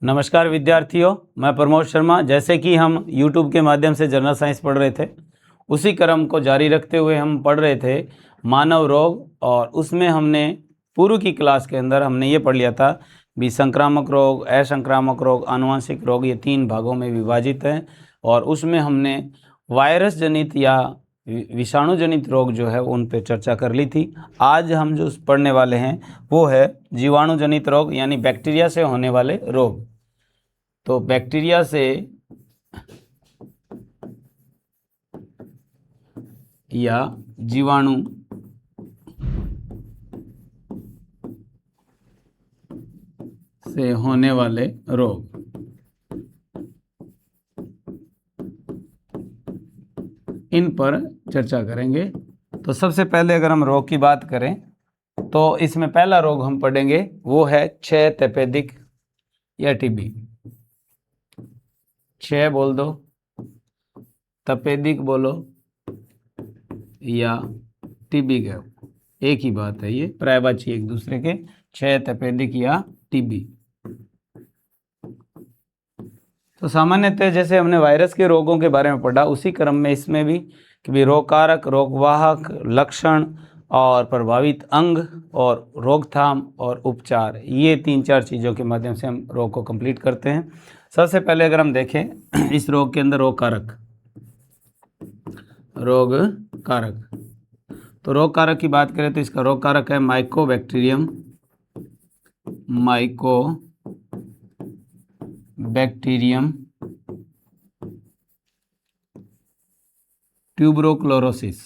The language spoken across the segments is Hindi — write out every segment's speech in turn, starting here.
नमस्कार विद्यार्थियों, मैं प्रमोद शर्मा। जैसे कि हम YouTube के माध्यम से जनरल साइंस पढ़ रहे थे, उसी क्रम को जारी रखते हुए हम पढ़ रहे थे मानव रोग। और उसमें हमने पूर्व की क्लास के अंदर हमने ये पढ़ लिया था भी संक्रामक रोग, असंक्रामक रोग, आनुवंशिक रोग, ये 3 भागों में विभाजित हैं। और उसमें हमने वायरस जनित या विषाणु जनित रोग जो है उन पे चर्चा कर ली थी। आज हम जो पढ़ने वाले हैं वो है जीवाणु जनित रोग, यानी बैक्टीरिया से होने वाले रोग। तो बैक्टीरिया से या जीवाणु से होने वाले रोग, इन पर चर्चा करेंगे। तो सबसे पहले अगर हम रोग की बात करें तो इसमें पहला रोग हम पढ़ेंगे वो है क्षय तपेदिक या टीबी। क्षय बोल दो, तपेदिक बोलो या टीबी का एक ही बात है, ये पर्यायवाची एक दूसरे के। क्षय तपेदिक या टीबी। तो सामान्यतः जैसे हमने वायरस के रोगों के बारे में पढ़ा, उसी क्रम में इसमें भी कि भी रोगकारक, रोगवाहक, लक्षण और प्रभावित अंग और रोकथाम और उपचार, ये 3-4 चीज़ों के माध्यम से हम रोग को कंप्लीट करते हैं। सबसे पहले अगर हम देखें इस रोग के अंदर रोगकारक, तो रोगकारक की बात करें तो इसका रोगकारक है माइकोबैक्टीरियम, ट्यूबरोक्लोरोसिस,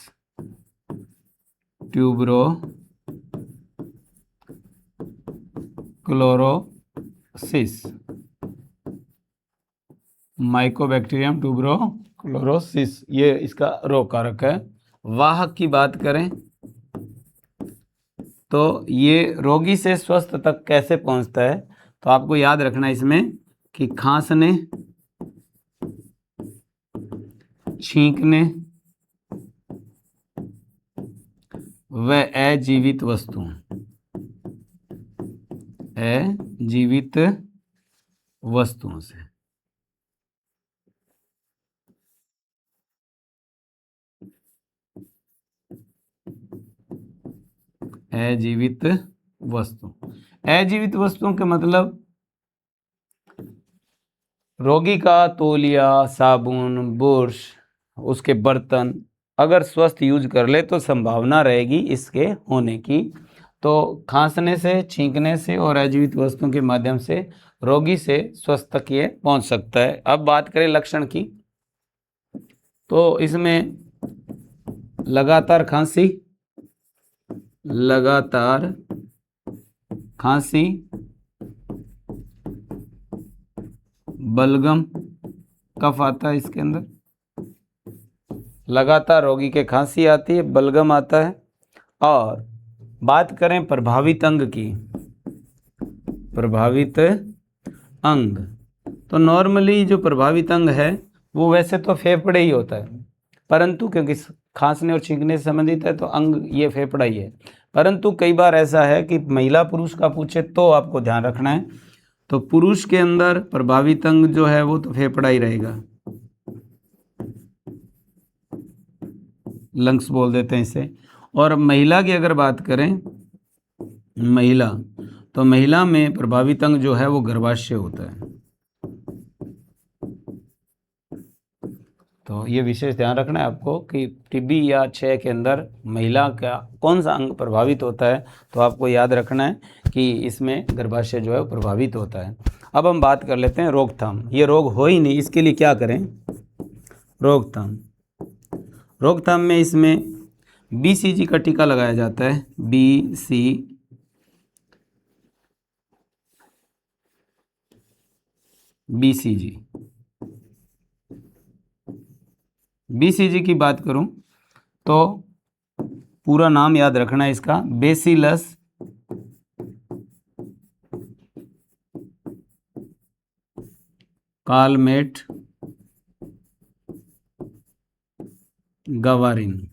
माइकोबैक्टीरियम ट्यूबरोक्लोरोसिस, ये इसका रोग कारक है। वाहक की बात करें तो ये रोगी से स्वस्थ तक कैसे पहुंचता है, तो आपको याद रखना इसमें कि खांसने, छींकने व अजीवित वस्तुओं से। अजीवित वस्तुओं के मतलब रोगी का तौलिया, साबुन, बुर्श, उसके बर्तन अगर स्वस्थ यूज कर ले तो संभावना रहेगी इसके होने की। तो खांसने से, छींकने से और अजीवित वस्तुओं के माध्यम से रोगी से स्वस्थ तक ये पहुंच सकता है। अब बात करें लक्षण की, तो इसमें लगातार खांसी, बलगम, कफ आता है इसके अंदर। लगातार रोगी के खांसी आती है, बलगम आता है। और बात करें प्रभावित अंग की, तो नॉर्मली जो प्रभावित अंग है वो वैसे तो फेफड़े ही होता है, परंतु क्योंकि खांसने और छींकने से संबंधित है तो अंग ये फेफड़ा ही है। परंतु कई बार ऐसा है कि महिला पुरुष का पूछे तो आपको ध्यान रखना है, तो पुरुष के अंदर प्रभावित अंग जो है वो तो फेफड़ा ही रहेगा, लंग्स बोल देते हैं इसे। और महिला की अगर बात करें, तो महिला में प्रभावित अंग जो है वो गर्भाशय होता है। तो ये विशेष ध्यान रखना है आपको कि टीबी या क्षय के अंदर महिला का कौन सा अंग प्रभावित होता है, तो आपको याद रखना है कि इसमें गर्भाशय जो है वो प्रभावित होता है। अब हम बात कर लेते हैं रोकथाम। ये रोग हो ही नहीं, इसके लिए क्या करें? रोकथाम में इसमें BCG का टीका लगाया जाता है। BCG की बात करूं तो पूरा नाम याद रखना है इसका, बेसिलस कालमेट गवारिन।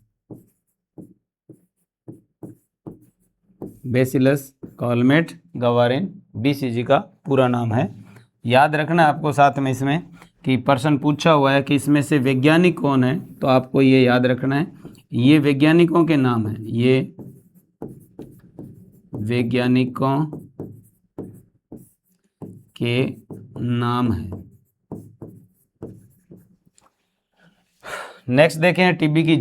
बेसिलस कॉलमेट गवारिन BCG का पूरा नाम है। याद रखना आपको साथ में इसमें कि प्रश्न पूछा हुआ है कि इसमें से वैज्ञानिक कौन है, तो आपको ये याद रखना है, ये वैज्ञानिकों के नाम है, ये वैज्ञानिकों के नाम है। नेक्स्ट देखें टीबी की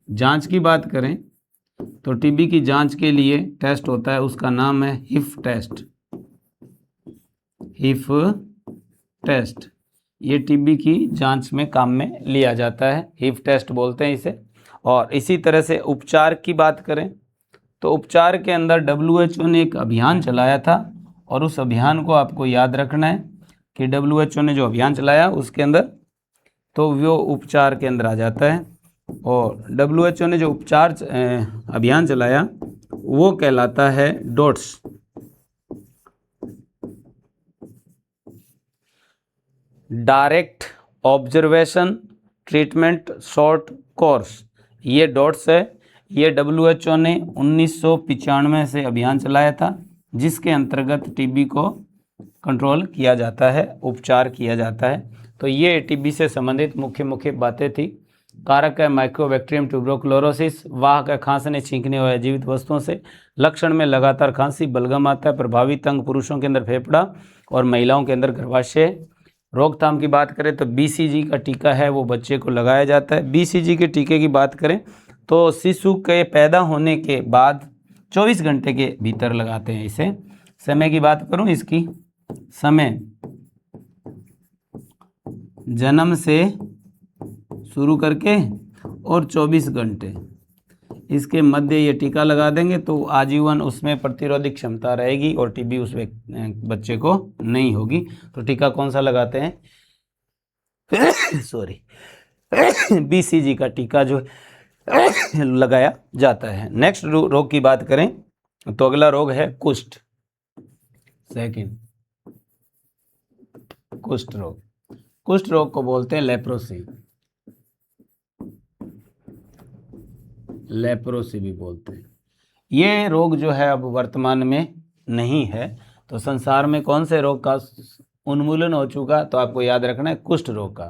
जांच की बात करें तो टीबी की जांच के लिए टेस्ट होता है, उसका नाम है हिफ टेस्ट। हिफ टेस्ट ये टीबी की जांच में काम में लिया जाता है, हिफ टेस्ट बोलते हैं इसे। और इसी तरह से उपचार की बात करें तो उपचार के अंदर WHO ने एक अभियान चलाया था, और उस अभियान को आपको याद रखना है कि WHO ने जो अभियान चलाया उसके अंदर तो वो उपचार के अंदर आ जाता है। और WHO ने जो उपचार अभियान चलाया वो कहलाता है dots. Direct observation treatment short course, ये डॉट्स है। ये WHO ने 1995 से अभियान चलाया था, जिसके अंतर्गत टीबी को कंट्रोल किया जाता है, उपचार किया जाता है। तो ये टीबी से संबंधित मुख्य बातें थी। कारक है माइकोबैक्टीरियम ट्यूबरकुलोसिस, वाहक है खांसने छींकने वाले जीवित वस्तुओं से, लक्षण में लगातार खांसी, बलगम आता है, प्रभावित अंग पुरुषों के अंदर फेफड़ा और महिलाओं के अंदर गर्भाशय। रोकथाम की बात करें तो BCG का टीका है वो बच्चे को लगाया जाता है। BCG के टीके की बात करें तो शिशु के पैदा होने के बाद 24 घंटे के भीतर लगाते हैं इसे। समय की बात करूं इसकी, समय जन्म से शुरू करके और 24 घंटे इसके मध्य ये टीका लगा देंगे तो आजीवन उसमें प्रतिरोधक क्षमता रहेगी और टीबी उस बच्चे को नहीं होगी। तो टीका कौन सा लगाते हैं सॉरी BCG का टीका जो लगाया जाता है। नेक्स्ट रोग की बात करें तो अगला रोग है कुष्ठ। सेकंड कुष्ठ रोग, कुष्ठ रोग को बोलते हैं लेप्रोसी, लेप्रोसी भी बोलते हैं। ये रोग जो है अब वर्तमान में नहीं है। तो संसार में कौन से रोग का उन्मूलन हो चुका, तो आपको याद रखना है कुष्ठ रोग का।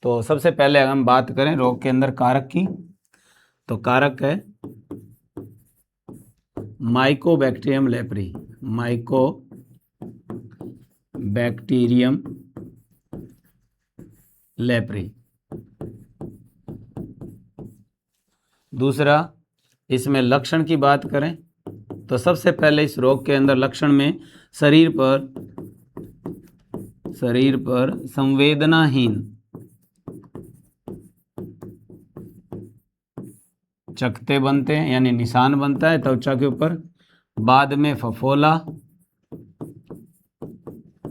तो सबसे पहले हम बात करें रोग के अंदर कारक की, तो कारक है माइकोबैक्टीरियम लेप्री, माइकोबैक्टीरियम लेप्री। दूसरा, इसमें लक्षण की बात करें तो सबसे पहले इस रोग के अंदर लक्षण में शरीर पर संवेदनाहीन चकत्ते बनते हैं, यानी निशान बनता है त्वचा के ऊपर। बाद में फफोला,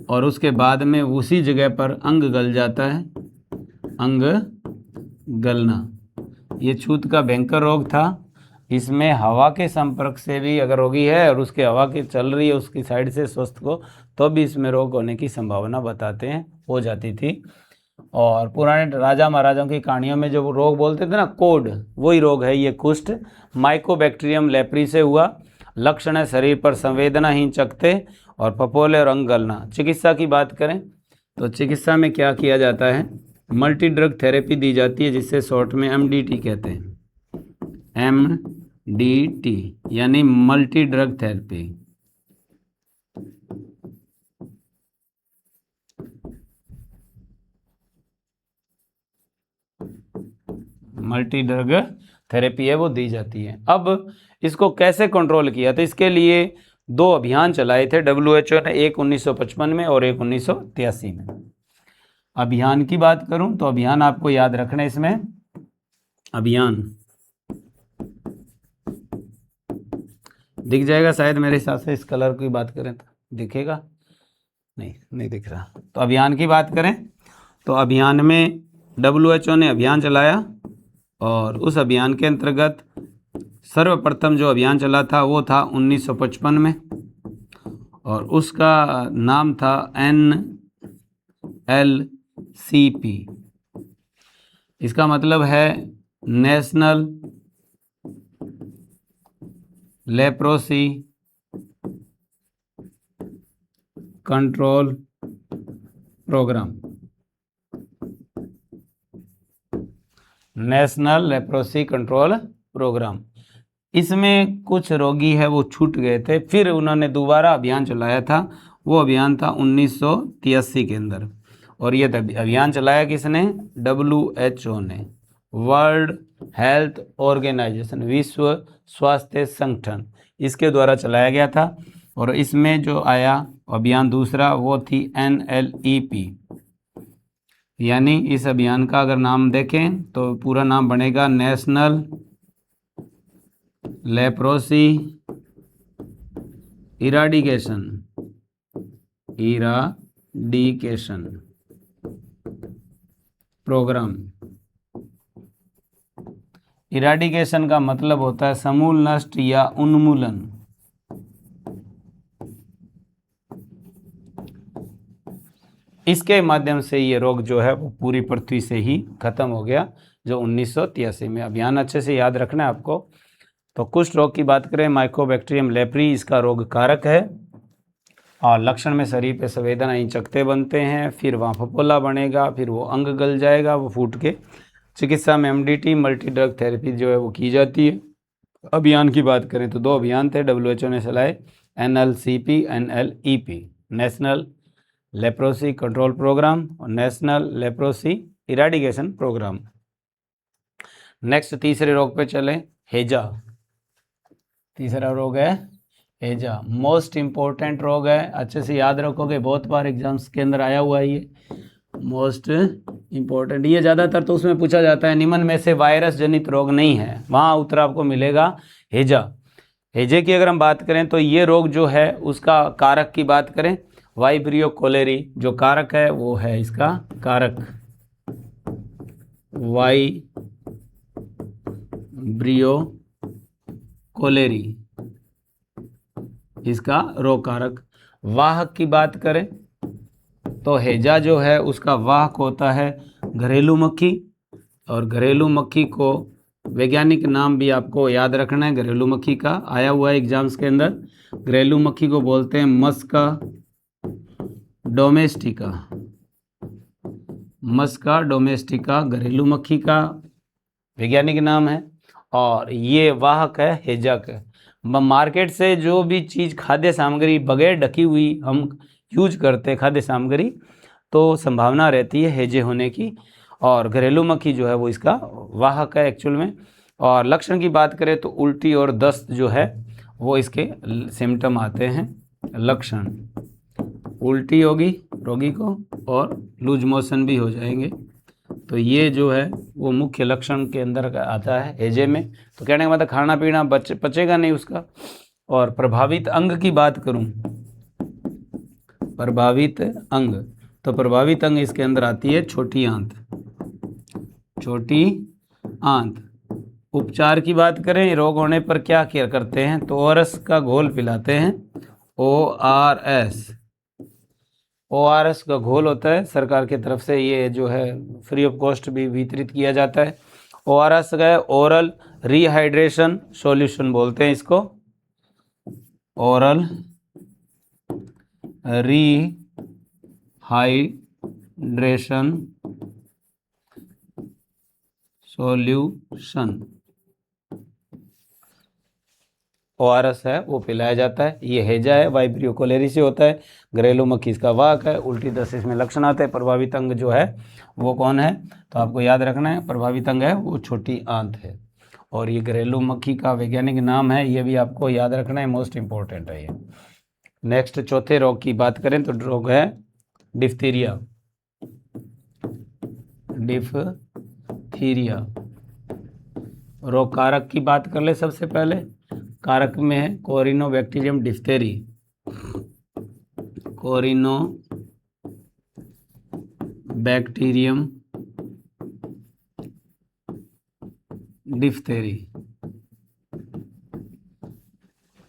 और उसके बाद में उसी जगह पर अंग गल जाता है, अंग गलना। ये छूत का भयंकर रोग था। इसमें हवा के संपर्क से भी अगर रोगी है और उसके हवा की चल रही है उसकी साइड से स्वस्थ को, तो भी इसमें रोग होने की संभावना बताते हैं, हो जाती थी। और पुराने राजा महाराजाओं की कहानियों में जो वो रोग बोलते थे ना, कोड, वही रोग है ये कुष्ठ। माइकोबैक्टीरियम लेप्री से हुआ। लक्षण है शरीर पर संवेदनाहीन चकत्ते और फफोले और अंग गलना। चिकित्सा की बात करें तो चिकित्सा में क्या किया जाता है, मल्टी ड्रग थेरेपी दी जाती है, जिससे शॉर्ट में MDT कहते हैं, MDT यानी multi drug therapy. Multi drug therapy है वो दी जाती है। अब इसको कैसे कंट्रोल किया, तो इसके लिए 2 अभियान चलाए थे WHO ने, एक 1955 में और एक 1983 में। अभियान की बात करूं तो अभियान आपको याद रखना है। इसमें अभियान दिख जाएगा शायद, मेरे हिसाब से इस कलर की बात करें तो दिखेगा, नहीं दिख रहा। तो अभियान की बात करें तो अभियान में WHO ने अभियान चलाया, और उस अभियान के अंतर्गत सर्वप्रथम जो अभियान चला था वो था 1955 में, और उसका नाम था NLCP। इसका मतलब है national leprosy control programme, national leprosy control programme. इसमें कुछ रोगी है वो छूट गए थे, फिर उन्होंने दोबारा अभियान चलाया था। वो अभियान था 1983 के अंदर, और ये अभियान चलाया किसने? WHO ने, वर्ल्ड हेल्थ ऑर्गेनाइजेशन, विश्व स्वास्थ्य संगठन, इसके द्वारा चलाया गया था। और इसमें जो आया अभियान दूसरा वो थी NLEP, यानी इस अभियान का अगर नाम देखें तो पूरा नाम बनेगा national leprosy eradication programme. Eradication का मतलब होता है समूल नष्ट या उन्मूलन। इसके माध्यम से ये रोग जो है वो पूरी पृथ्वी से ही खत्म हो गया, जो 1983 में। अभियान अच्छे से याद रखना है आपको। तो कुष्ठ रोग की बात करें, माइकोबैक्टीरियम लेप्री इसका रोग कारक है, और लक्षण में शरीर पे संवेदनाएं चकते बनते हैं, फिर वहाँ फफोला बनेगा, फिर वो अंग गल जाएगा, वो फूट के। चिकित्सा में MDT मल्टी ड्रग थेरेपी जो है वो की जाती है। अभियान की बात करें तो 2 अभियान थे WHO ने चलाए, NLCP NLEP, national leprosy control programme और national leprosy eradication programme. Next तीसरे रोग पे चलें, हैजा। तीसरा रोग है हैजा, मोस्ट इम्पोर्टेंट रोग है, अच्छे से याद रखोगे, बहुत बार एग्जाम्स के अंदर आया हुआ है ये मोस्ट इम्पोर्टेंट। ये ज़्यादातर तो उसमें पूछा जाता है निम्न में से वायरस जनित रोग नहीं है, वहाँ उत्तर आपको मिलेगा हैजा। हैजे की अगर हम बात करें तो ये रोग जो है उसका कारक की बात करें, वाइब्रियो कोलेरी जो कारक है वो है इसका कारक, वाइब्रियो कोलेरी इसका रोग कारक। वाहक की बात करें तो हैजा जो है उसका वाहक होता है घरेलू मक्खी, और घरेलू मक्खी को वैज्ञानिक नाम भी आपको याद रखना है, घरेलू मक्खी का आया हुआ है एग्जाम्स के अंदर। घरेलू मक्खी को बोलते हैं मस्का डोमेस्टिका, मस्का डोमेस्टिका घरेलू मक्खी का वैज्ञानिक नाम है, और ये वाहक है हैजा का। मार्केट से जो भी चीज़ खाद्य सामग्री बगैर ढकी हुई हम यूज करते हैं खाद्य सामग्री, तो संभावना रहती है हैजे होने की, और घरेलू मक्खी जो है वो इसका वाहक है एक्चुअल में। और लक्षण की बात करें तो उल्टी और दस्त जो है वो इसके सिम्टम आते हैं। लक्षण, उल्टी होगी रोगी को और लूज मोशन भी हो जाएंगे, तो ये जो है वो मुख्य लक्षण के अंदर आता है हैजे में। तो कहने का मतलब खाना पीना पचेगा नहीं उसका। और प्रभावित अंग की बात करूं, प्रभावित अंग, तो प्रभावित अंग इसके अंदर आती है छोटी आंत, छोटी आंत। उपचार की बात करें, रोग होने पर क्या क्या करते हैं, तो ORS का घोल पिलाते हैं, ORS का घोल होता है, सरकार की तरफ से ये जो है फ्री ऑफ कॉस्ट भी वितरित किया जाता है। ORS का ओरल रिहाइड्रेशन सॉल्यूशन बोलते हैं इसको, ओरल रिहाइड्रेशन सॉल्यूशन, ORS है वो पिलाया जाता है। ये हैजा है, वाइब्रियो कोलेरी से होता है, घरेलू मक्खी इसका वाहक है, उल्टी दस्त इसमें लक्षण आते हैं। प्रभावित अंग जो है वो कौन है, तो आपको याद रखना है प्रभावित अंग है वो छोटी आंत है, और ये घरेलू मक्खी का वैज्ञानिक नाम है, ये भी आपको याद रखना है, मोस्ट इंपॉर्टेंट है ये। नेक्स्ट चौथे रोग की बात करें तो रोग है डिफ्थीरिया, डिफ्थीरिया। रोग कारक की बात कर ले, सबसे पहले कारक में है कोरिनोबैक्टीरियम डिफ्थेरी, कोरिनोबैक्टीरियम डिफ्थेरी,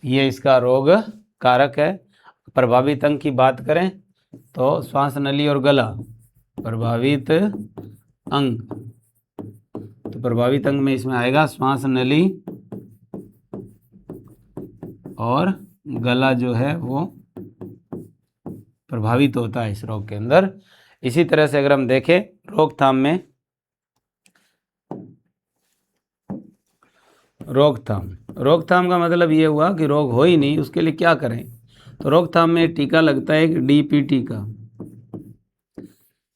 ये इसका रोग कारक है। प्रभावित अंग की बात करें तो श्वास नली और गला, प्रभावित अंग, तो प्रभावित अंग में इसमें आएगा श्वास नली और गला जो है वो प्रभावित होता है इस रोग के अंदर। इसी तरह से अगर हम देखें रोकथाम में, रोकथाम का मतलब ये हुआ कि रोग हो ही नहीं, उसके लिए क्या करें। तो रोकथाम में टीका लगता है एक डीपीटी का,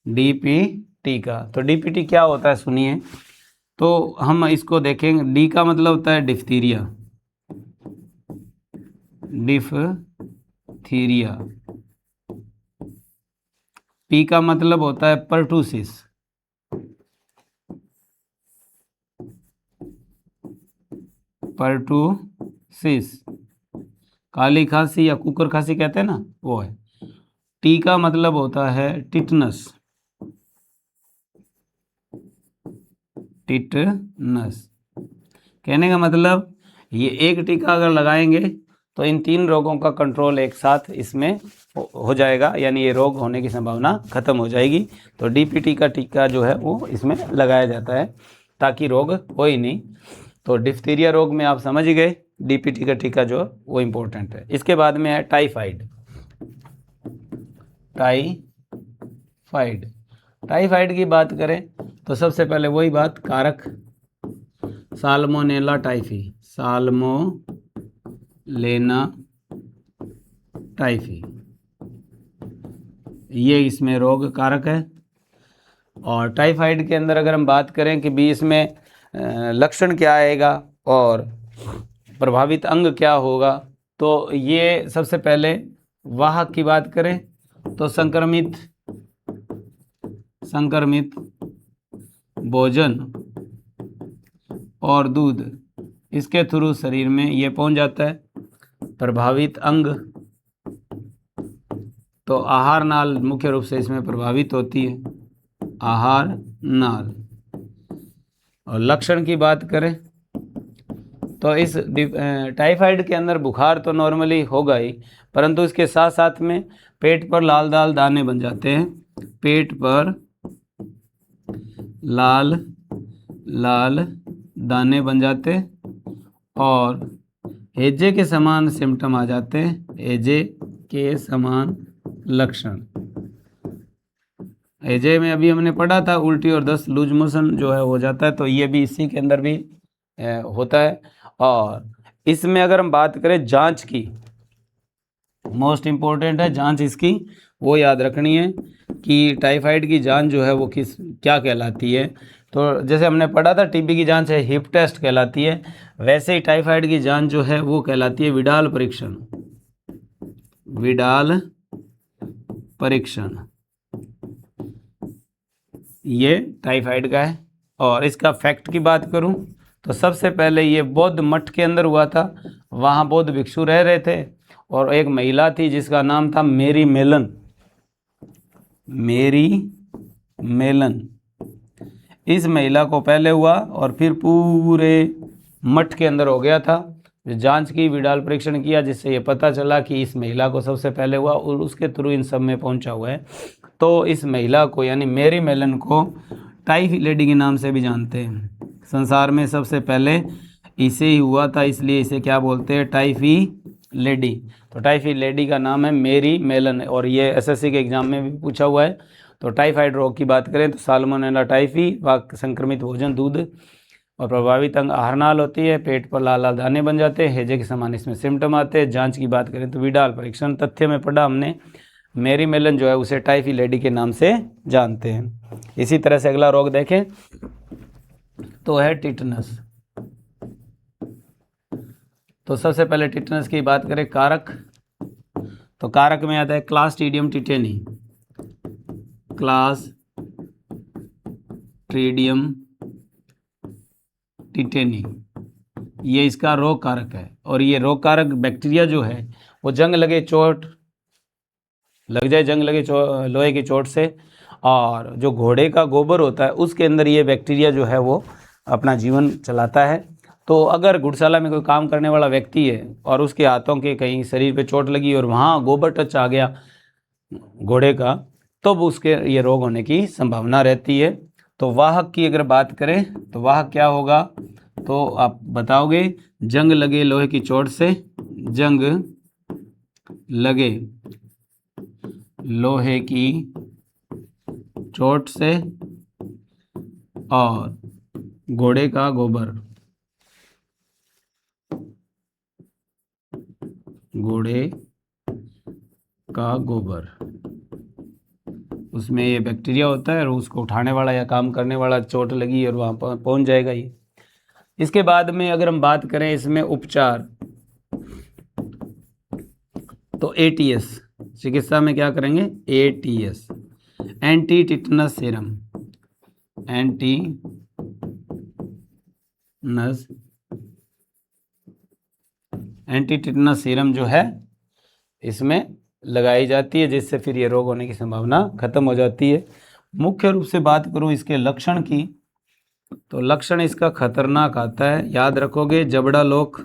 डीपीटी का। तो डीपीटी क्या होता है सुनिए। तो हम इसको देखेंगे, डी का मतलब होता है डिफ्थीरिया, डिफ्थीरिया। पी का मतलब होता है पर्टूसिस, पर्टूसिस, काली खांसी या कुकर खांसी कहते हैं ना, वो है। टी का मतलब होता है टिटनस, टिटनस। कहने का मतलब ये एक टीका अगर लगाएंगे तो इन 3 रोगों का कंट्रोल एक साथ इसमें हो जाएगा, यानी ये रोग होने की संभावना खत्म हो जाएगी। तो डीपीटी का टीका जो है वो इसमें लगाया जाता है ताकि रोग हो ही नहीं। तो डिफ्थीरिया रोग में आप समझ ही गए, डीपीटी का टीका जो वो इम्पोर्टेंट है। इसके बाद में है टाइफाइड। टाइफाइड की बात करें तो सबसे पहले वही बात, कारक साल्मोनेला टाइफी, साल्मोनेला टाइफी, ये इसमें रोग कारक है। और टाइफाइड के अंदर अगर हम बात करें कि भी इसमें लक्षण क्या आएगा और प्रभावित अंग क्या होगा, तो ये सबसे पहले वाहक की बात करें तो संक्रमित भोजन और दूध, इसके थ्रू शरीर में ये पहुंच जाता है। प्रभावित अंग तो आहार नाल मुख्य रूप से इसमें प्रभावित होती है, आहार नाल। और लक्षण की बात करें तो इस टाइफाइड के अंदर बुखार तो नॉर्मली होगा ही, परंतु इसके साथ साथ में पेट पर लाल लाल दाने बन जाते हैं, पेट पर लाल लाल दाने बन जाते और हैजे के समान सिम्टम आ जाते हैं, हैजे के समान लक्षण। हैजे में अभी हमने पढ़ा था उल्टी और दस्त, लूज मोशन जो है हो जाता है, तो ये भी इसी के अंदर भी होता है। और इसमें अगर हम बात करें जांच की, मोस्ट इम्पोर्टेंट है जांच इसकी, वो याद रखनी है कि टाइफाइड की जांच जो है वो क्या कहलाती है। तो जैसे हमने पढ़ा था टीबी की जांच है हिप टेस्ट कहलाती है, वैसे ही टाइफाइड की जांच जो है वो कहलाती है विडाल परीक्षण, विडाल परीक्षण। ये टाइफाइड का है। और इसका फैक्ट की बात करूं तो सबसे पहले ये बौद्ध मठ के अंदर हुआ था, वहाँ बौद्ध भिक्षु रह रहे थे और एक महिला थी जिसका नाम था मेरी मेलन, मेरी मेलन। इस महिला को पहले हुआ और फिर पूरे मठ के अंदर हो गया था। जांच की, विडाल परीक्षण किया, जिससे ये पता चला कि इस महिला को सबसे पहले हुआ और उसके थ्रू इन सब में पहुंचा हुआ है। तो इस महिला को यानी मेरी मेलन को टाइफी लेडी के नाम से भी जानते हैं। संसार में सबसे पहले इसे ही हुआ था, इसलिए इसे क्या बोलते हैं, टाइफी लेडी। तो टाइफी लेडी का नाम है मेरी मेलन और ये एसएससी के एग्जाम में भी पूछा हुआ है। तो टाइफाइड रोग की बात करें तो साल्मोनेला टाइफी व संक्रमित भोजन, दूध और प्रभावित अंग आहार नाल होती है, पेट पर लाल लाल दाने बन जाते हैं, हैजे के समान इसमें सिम्टम आते हैं। जांच की बात करें तो विडाल परीक्षण। तथ्य में पढ़ा हमने मेरी मेलन जो है उसे टाइफी लेडी के नाम से जानते हैं। इसी तरह से अगला रोग देखें तो है टिटनस। तो सबसे पहले टिटनस की बात करें, कारक, तो कारक में आता है क्लास्ट्रीडियम टिटेनी, क्लास्ट्रीडियम टिटेनी, ये इसका रोग कारक है। और ये रोग कारक बैक्टीरिया जो है वो जंग लगे चोट लग जाए, जंग लगे लोहे की चोट से, और जो घोड़े का गोबर होता है उसके अंदर ये बैक्टीरिया जो है वो अपना जीवन चलाता है। तो अगर घुड़शाला में कोई काम करने वाला व्यक्ति है और उसके हाथों के कहीं शरीर पे चोट लगी और वहाँ गोबर टच आ गया घोड़े का, तो उसके ये रोग होने की संभावना रहती है। तो वाहक की अगर बात करें तो वाहक क्या होगा, तो आप बताओगे, जंग लगे लोहे की चोट से, जंग लगे लोहे की चोट से और घोड़े का गोबर, घोड़े का गोबर, उसमें ये बैक्टीरिया होता है और उसको उठाने वाला या काम करने वाला चोट लगी और वहाँ पर पहुँच जाएगा ये। इसके बाद में अगर हम बात करें इसमें उपचार, तो ATS चिकित्सा में क्या करेंगे, ATS anti tetanus serum, anti tetanus serum जो है इसमें लगाई जाती है, जिससे फिर ये रोग होने की संभावना खत्म हो जाती है। मुख्य रूप से बात करूं इसके लक्षण की, तो लक्षण इसका खतरनाक आता है, याद रखोगे। जबड़ा लोक,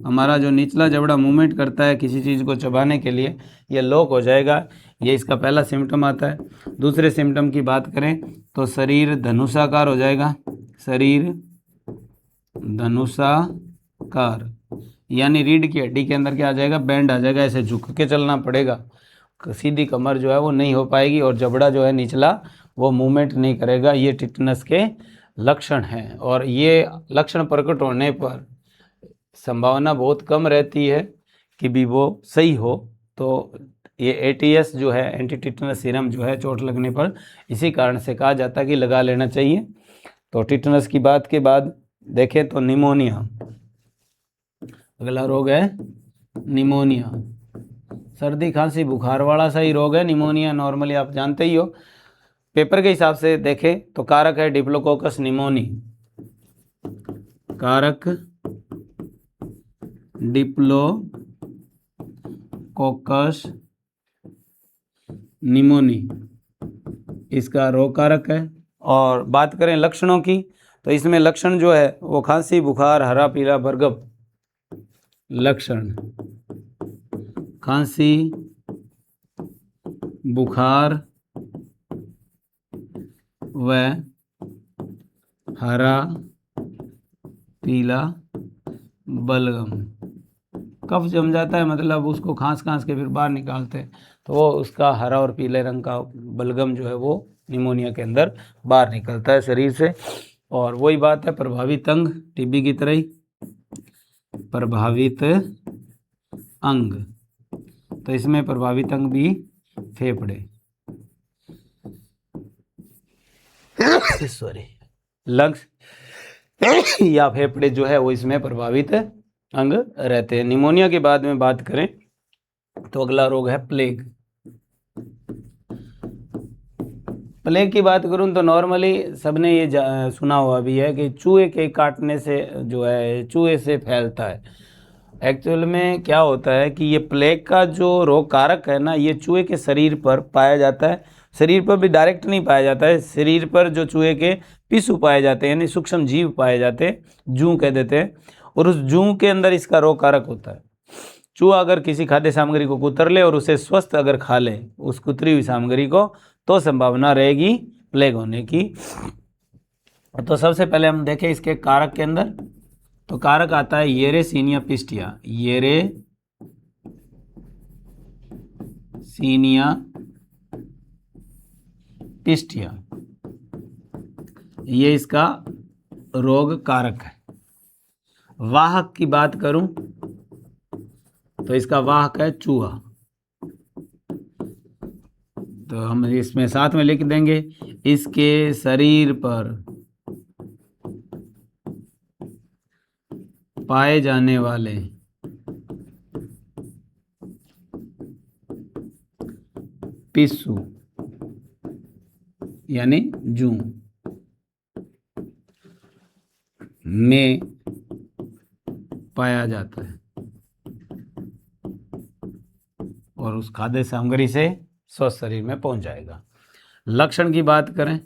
हमारा जो निचला जबड़ा मूवमेंट करता है किसी चीज़ को चबाने के लिए, ये लॉक हो जाएगा, ये इसका पहला सिम्टम आता है। दूसरे सिम्टम की बात करें तो शरीर धनुषाकार हो जाएगा, शरीर धनुषाकार, यानी रीढ़ की हड्डी के अंदर क्या आ जाएगा, बैंड आ जाएगा, ऐसे झुक के चलना पड़ेगा, सीधी कमर जो है वो नहीं हो पाएगी और जबड़ा जो है निचला वो मूवमेंट नहीं करेगा। ये टिटनस के लक्षण हैं और ये लक्षण प्रकट होने पर संभावना बहुत कम रहती है कि भी वो सही हो। तो ये ATS जो है एंटी टिटनस सीरम जो है चोट लगने पर इसी कारण से कहा जाता है कि लगा लेना चाहिए। तो टिटनस की बात के बाद देखें तो निमोनिया, अगला रोग है निमोनिया, सर्दी खांसी बुखार वाला सा ही रोग है निमोनिया, नॉर्मली आप जानते ही हो। पेपर के हिसाब से देखें तो कारक है डिप्लोकोकस निमोनी, कारक डिप्लोकोकस निमोनी इसका रोग कारक है। और बात करें लक्षणों की तो इसमें लक्षण जो है वो खांसी बुखार हरा पीला बरगम, लक्षण खांसी बुखार व हरा पीला बलगम, कफ जम जाता है मतलब उसको खांस के फिर बाहर निकालते हैं तो वो उसका हरा और पीले रंग का बलगम जो है वो निमोनिया के अंदर बाहर निकलता है शरीर से। और वही बात है प्रभावित अंग, TB की तरह ही प्रभावित अंग, तो इसमें प्रभावित अंग भी फेफड़े सॉरी लंग्स या फेफड़े जो है वो इसमें प्रभावित अंग रहते हैं। निमोनिया के बाद में बात करें तो अगला रोग है प्लेग। प्लेग की बात करूं तो नॉर्मली सबने ये सुना हुआ भी है कि चूहे के काटने से जो है चूहे से फैलता है। एक्चुअल में क्या होता है कि ये प्लेग का जो रोग कारक है ना, ये चूहे के शरीर पर पाया जाता है, शरीर पर भी डायरेक्ट नहीं पाया जाता है, शरीर पर जो चूहे के पिस्सू पाए जाते हैं यानी सूक्ष्म जीव पाए जाते हैं, जूं कह देते हैं, और उस जूं के अंदर इसका रोग कारक होता है। चूहा अगर किसी खाद्य सामग्री को कुतर ले और उसे स्वस्थ अगर खा ले उस कुतरी हुई सामग्री को, तो संभावना रहेगी प्लेग होने की। तो सबसे पहले हम देखें इसके कारक के अंदर, तो कारक आता है येरेसीनिया पिस्टिया, येरेसीनिया पिस्टिया, ये इसका रोग कारक है। वाहक की बात करूं तो इसका वाहक है चूहा, तो हम इसमें साथ में लिख देंगे इसके शरीर पर पाए जाने वाले पिस्सू यानी जूं में पाया जाता है और उस खाद्य सामग्री से स्वस्थ शरीर में पहुंच जाएगा। लक्षण की बात करें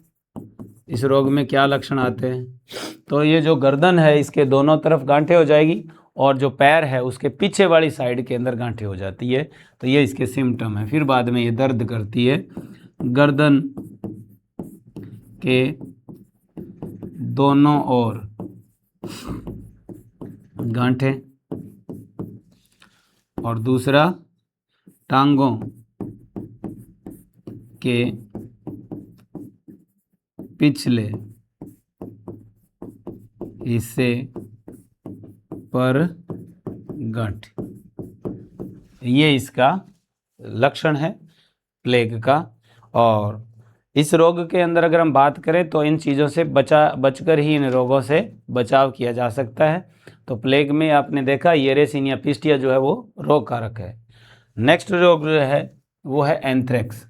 इस रोग में क्या लक्षण आते हैं, तो ये जो गर्दन है इसके दोनों तरफ गांठें हो जाएगी और जो पैर है उसके पीछे वाली साइड के अंदर गांठें हो जाती है, तो ये इसके सिम्टम है। फिर बाद में ये दर्द करती है, गर्दन के दोनों ओर गांठें, और दूसरा टांगों के पिछले हिस्से पर गांठ, ये इसका लक्षण है प्लेग का। और इस रोग के अंदर अगर हम बात करें तो इन चीज़ों से बचकर ही इन रोगों से बचाव किया जा सकता है। तो प्लेग में आपने देखा येरेसिनिया पिस्टिया जो है वो रोग कारक है। नेक्स्ट रोग जो है वो है एंथ्रेक्स।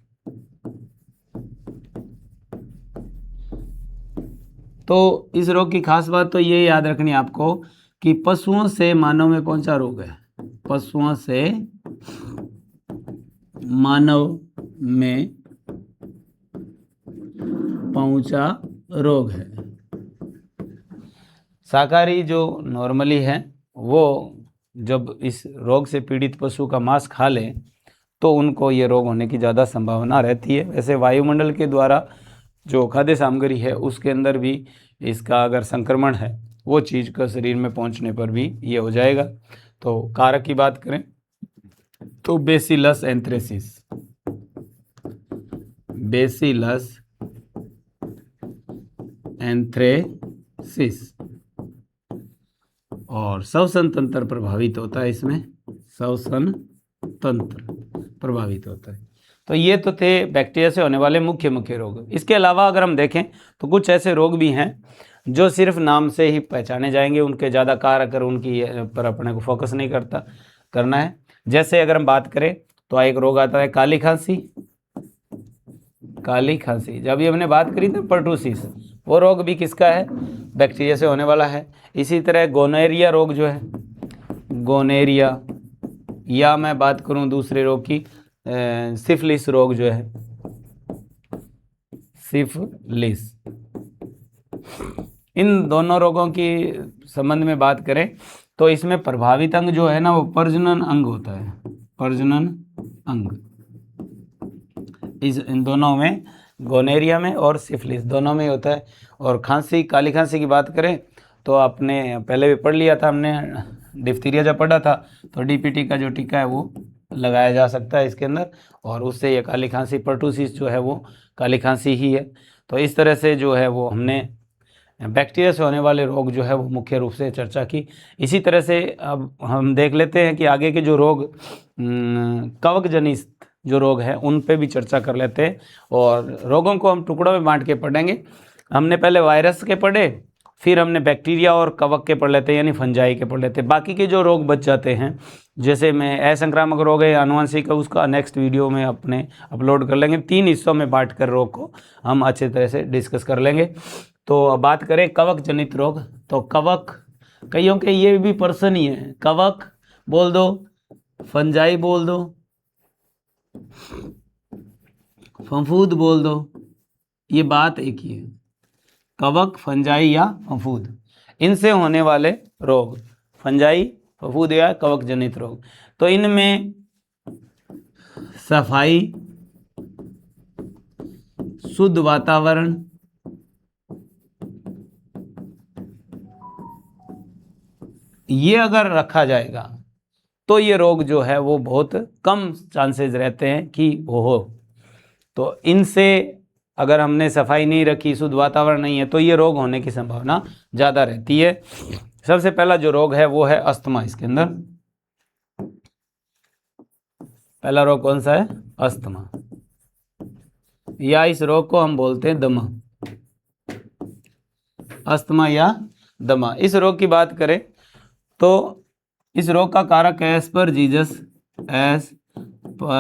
तो इस रोग की खास बात तो ये याद रखनी है आपको कि पशुओं से मानव में कौन सा रोग है, पशुओं से मानव में पहुंचा रोग है। शाकाहारी जो नॉर्मली है वो जब इस रोग से पीड़ित पशु का मांस खा ले तो उनको ये रोग होने की ज़्यादा संभावना रहती है। वैसे वायुमंडल के द्वारा जो खाद्य सामग्री है उसके अंदर भी इसका अगर संक्रमण है वो चीज़ का शरीर में पहुंचने पर भी ये हो जाएगा। तो कारक की बात करें तो बेसिलस एंथ्रेसिस, बेसिलस एंथ्रेसिस, और श्वसन तंत्र प्रभावित होता है, इसमें श्वसन तंत्र प्रभावित होता है। तो ये तो थे बैक्टीरिया से होने वाले मुख्य रोग। इसके अलावा अगर हम देखें तो कुछ ऐसे रोग भी हैं जो सिर्फ नाम से ही पहचाने जाएंगे, उनके ज़्यादा कारक उनकी पर अपने को फोकस नहीं करना है। जैसे अगर हम बात करें तो एक रोग आता है काली खांसी। काली खांसी जब ये हमने बात करी थी पर्टूसिस, वो रोग भी किसका है, बैक्टीरिया से होने वाला है। इसी तरह गोनेरिया रोग जो है, गोनेरिया, या मैं बात करूं दूसरे रोग की सिफिलिस रोग जो है, सिफिलिस। इन दोनों रोगों की संबंध में बात करें तो इसमें प्रभावित अंग जो है ना वो प्रजनन अंग होता है, प्रजनन अंग। इन दोनों में, गोनेरिया में और सिफिलिस दोनों में होता है। और खांसी, काली खांसी की बात करें तो आपने पहले भी पढ़ लिया था, हमने डिप्थीरिया जब पढ़ा था तो डीपीटी का जो टीका है वो लगाया जा सकता है इसके अंदर, और उससे ये काली खांसी, पर्टूसिस जो है वो काली खांसी ही है। तो इस तरह से जो है वो हमने बैक्टीरिया से होने वाले रोग जो है वो मुख्य रूप से चर्चा की। इसी तरह से अब हम देख लेते हैं कि आगे के जो रोग कवक जनित जो रोग है उन पे भी चर्चा कर लेते हैं, और रोगों को हम टुकड़ों में बांट के पढ़ेंगे। हमने पहले वायरस के पढ़े, फिर हमने बैक्टीरिया और कवक के पढ़ लेते हैं, यानी फंजाई के पढ़ लेते हैं। बाकी के जो रोग बच जाते हैं, जैसे में असंक्रामक रोग है, आनुवंशिक है, उसका नेक्स्ट वीडियो में अपने अपलोड कर लेंगे। 3 हिस्सों में बांट कर रोग को हम अच्छे तरह से डिस्कस कर लेंगे। तो अब बात करें कवक जनित रोग, तो कवक कईयों के ये भी पर्सन ही है, कवक बोल दो, फंजाई बोल दो, फफूंद बोल दो, ये बात एक ही है, कवक, फंजाई या फफूंद, इनसे होने वाले रोग, फंजाई, फफूंद या कवक जनित रोग। तो इनमें सफाई, शुद्ध वातावरण, ये अगर रखा जाएगा तो ये रोग जो है वो बहुत कम चांसेस रहते हैं कि वो हो। तो इनसे अगर हमने सफाई नहीं रखी, शुद्ध वातावरण नहीं है, तो ये रोग होने की संभावना ज़्यादा रहती है। सबसे पहला जो रोग है वो है अस्थमा। इसके अंदर पहला रोग कौन सा है, अस्थमा, या इस रोग को हम बोलते हैं दमा, अस्थमा या दमा। इस रोग की बात करें तो इस रोग का कारक है एस्परजीलस, एस्परजीलस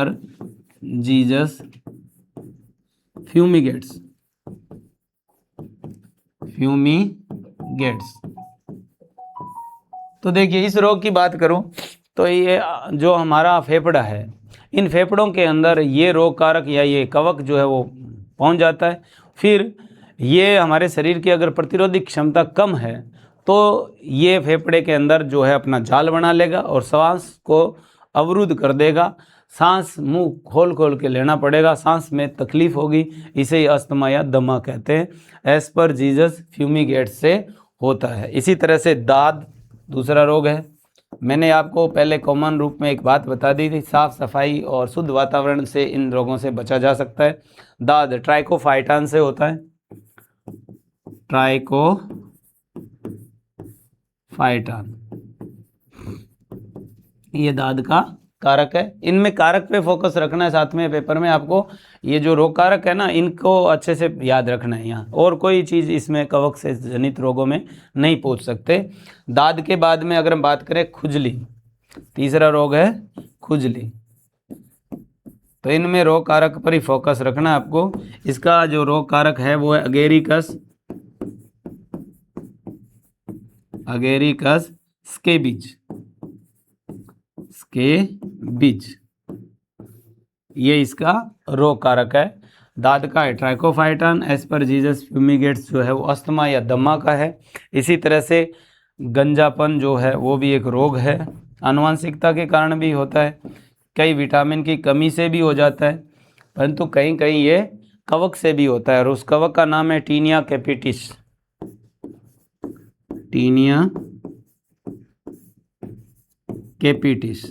फ्यूमिगेट्स, फ्यूमिगेट्स। तो देखिए इस रोग की बात करूं तो ये जो हमारा फेफड़ा है, इन फेफड़ों के अंदर ये रोग कारक या ये कवक जो है वो पहुंच जाता है। फिर ये हमारे शरीर की अगर प्रतिरोधी क्षमता कम है तो ये फेफड़े के अंदर जो है अपना जाल बना लेगा और सांस को अवरुद्ध कर देगा, सांस मुंह खोल खोल के लेना पड़ेगा, सांस में तकलीफ होगी, इसे अस्थमा या दमा कहते हैं। एस्परजीलस फ्यूमिगेट्स से होता है। इसी तरह से दाद दूसरा रोग है, मैंने आपको पहले कॉमन रूप में एक बात बता दी थी, साफ सफाई और शुद्ध वातावरण से इन रोगों से बचा जा सकता है। दाद ट्राइकोफाइटान से होता है, ट्राइकोफाइटान, ये दाद का कारक है। इनमें कारक पे फोकस रखना है, साथ में पेपर में आपको ये जो रोग कारक है ना, इनको अच्छे से याद रखना है यहाँ, और कोई चीज़ इसमें कवक से जनित रोगों में नहीं पूछ सकते। दाद के बाद में अगर हम बात करें खुजली, तीसरा रोग है खुजली, तो इनमें रोग कारक पर ही फोकस रखना है आपको। इसका जो रोग कारक है वो है अगेरिकस, अगेरिकस स्केबिज, स्केबिज, ये इसका रोग कारक है। दाद का है ट्राइकोफाइटान, एस्परजीलस फ्यूमिगेट्स जो है वो अस्थमा या दमा का है। इसी तरह से गंजापन जो है वो भी एक रोग है, आनुवंशिकता के कारण भी होता है, कई विटामिन की कमी से भी हो जाता है, परंतु कहीं कहीं ये कवक से भी होता है, और उस कवक का नाम है टीनिया कैपिटिस, टीनिया कैपिटिस।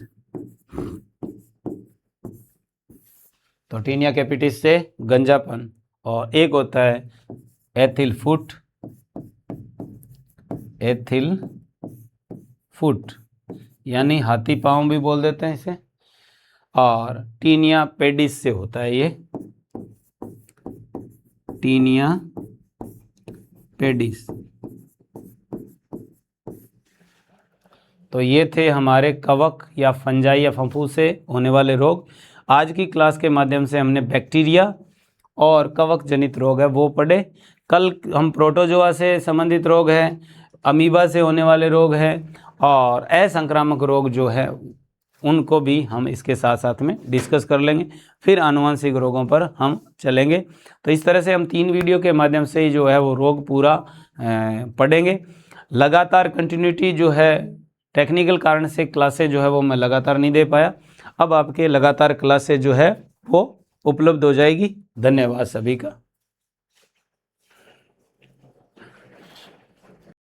तो टीनिया कैपिटिस से गंजापन, और एक होता है एथिल फुट, एथिल फुट यानी हाथी पाँव भी बोल देते हैं इसे, और टीनिया पेडिस से होता है ये, टीनिया पेडिस। तो ये थे हमारे कवक या फंजाई या फंफूस से होने वाले रोग। आज की क्लास के माध्यम से हमने बैक्टीरिया और कवक जनित रोग है वो पढ़े। कल हम प्रोटोजोआ से संबंधित रोग है, अमीबा से होने वाले रोग है, और असंक्रामक रोग जो है उनको भी हम इसके साथ साथ में डिस्कस कर लेंगे। फिर आनुवंशिक रोगों पर हम चलेंगे। तो इस तरह से हम 3 वीडियो के माध्यम से ही जो है वो रोग पूरा पढ़ेंगे। लगातार कंटिन्यूटी जो है, टेक्निकल कारण से क्लासेज जो है वो मैं लगातार नहीं दे पाया, अब आपके लगातार क्लासेज जो है वो उपलब्ध हो जाएगी। धन्यवाद सभी का।